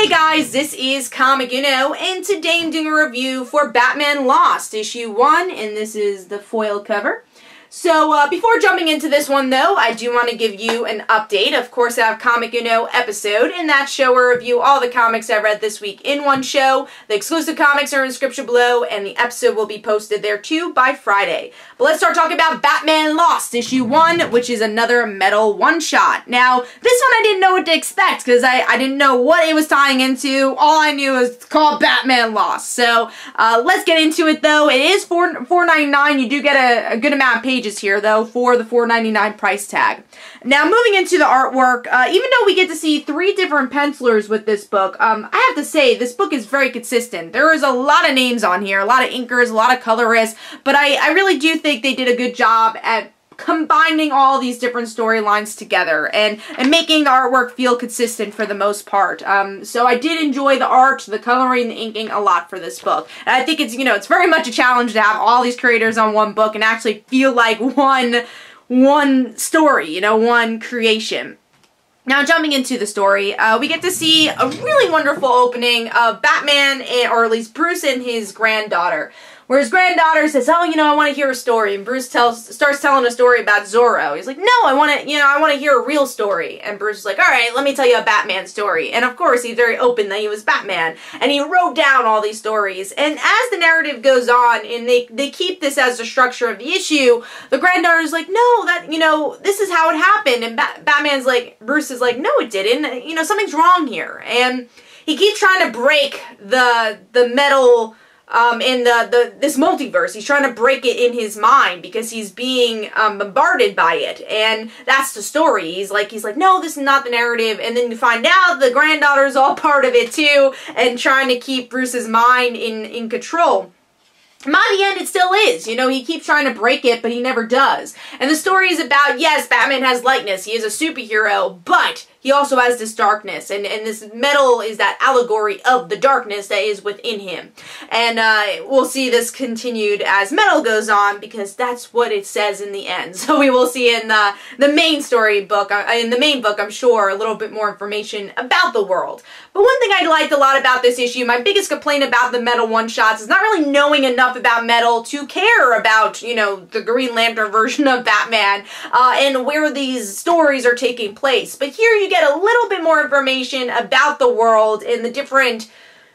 Hey guys, this is Comic Uno, and today I'm doing a review for Batman Lost, issue 1, and this is the foil cover. So, before jumping into this one, though, I do want to give you an update. Of course, I have Comic Uno episode. In that show, I review all the comics I read this week in one show. The exclusive comics are in the description below, and the episode will be posted there, too, by Friday. But let's start talking about Batman Lost, issue 1, which is another metal one-shot. Now, this one I didn't know what to expect, because I didn't know what it was tying into. All I knew was it's called Batman Lost. So, let's get into it, though. It is $4.99. You do get a good amount of pages here, though, for the $4.99 price tag. Now, moving into the artwork, even though we get to see 3 different pencilers with this book, I have to say, this book is very consistent. There is a lot of names on here, a lot of inkers, a lot of colorists, but I really do think they did a good job at combining all these different storylines together and making the artwork feel consistent for the most part. So I did enjoy the art, the coloring, the inking a lot for this book. And I think it's, you know, it's very much a challenge to have all these creators on one book and actually feel like one story, you know, one creation. Now, jumping into the story, we get to see a really wonderful opening of Batman, or at least Bruce and his granddaughter. Where his granddaughter says, oh, you know, I want to hear a story. And Bruce starts telling a story about Zorro. He's like, no, I want to hear a real story. And Bruce is like, all right, let me tell you a Batman story. And of course, he's very open that he was Batman. And he wrote down all these stories. And as the narrative goes on, and they keep this as the structure of the issue, the granddaughter's like, no, that, you know, this is how it happened. And Batman's like, Bruce is like, no, it didn't. You know, something's wrong here. And he keeps trying to break the metal in this multiverse. He's trying to break it in his mind because he's being bombarded by it, and that's the story. He's like, no, this is not the narrative, and then you find out the granddaughter's all part of it too, and trying to keep Bruce's mind in control. By the end, it still is. You know, he keeps trying to break it, but he never does. And the story is about, yes, Batman has lightness. He is a superhero, but he also has this darkness. And this metal is that allegory of the darkness that is within him. And we'll see this continued as metal goes on, because that's what it says in the end. So we will see in the main story book, in the main book, I'm sure, a little bit more information about the world. But one thing I liked a lot about this issue, my biggest complaint about the metal one-shots is not really knowing enough about metal to care about, you know, the Green Lantern version of Batman and where these stories are taking place. But here you get a little bit more information about the world and the different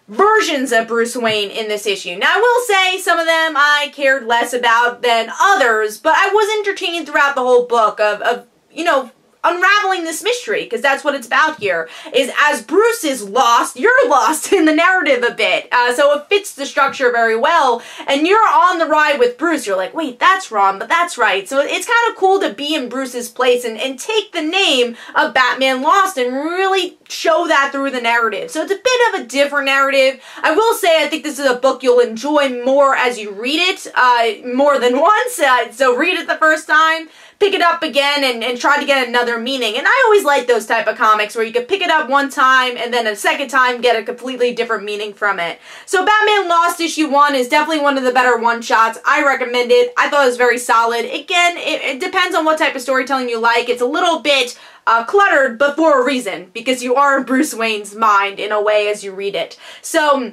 versions of Bruce Wayne in this issue. Now, I will say some of them I cared less about than others, but I was entertained throughout the whole book of you know, unraveling this mystery, because that's what it's about here, is as Bruce is lost, you're lost in the narrative a bit. So it fits the structure very well, and you're on the ride with Bruce. You're like, wait, that's wrong, but that's right. So it's kind of cool to be in Bruce's place and take the name of Batman Lost and really show that through the narrative. So it's a bit of a different narrative. I will say I think this is a book you'll enjoy more as you read it, more than once. So read it the first time, pick it up again, and try to get another meaning. And I always like those type of comics where you can pick it up one time and then a second time get a completely different meaning from it. So Batman Lost issue 1 is definitely one of the better one-shots. I recommend it. I thought it was very solid. Again, it depends on what type of storytelling you like. It's a little bit cluttered, but for a reason, because you are in Bruce Wayne's mind in a way as you read it. So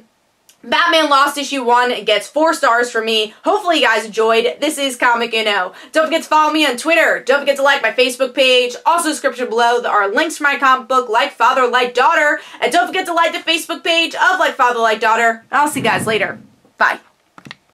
Batman Lost issue 1 gets 4 stars from me. Hopefully you guys enjoyed. This is Comic Uno. Don't forget to follow me on Twitter. Don't forget to like my Facebook page. Also, description below, there are links for my comic book, Like Father, Like Daughter. And don't forget to like the Facebook page of Like Father, Like Daughter. I'll see you guys later. Bye.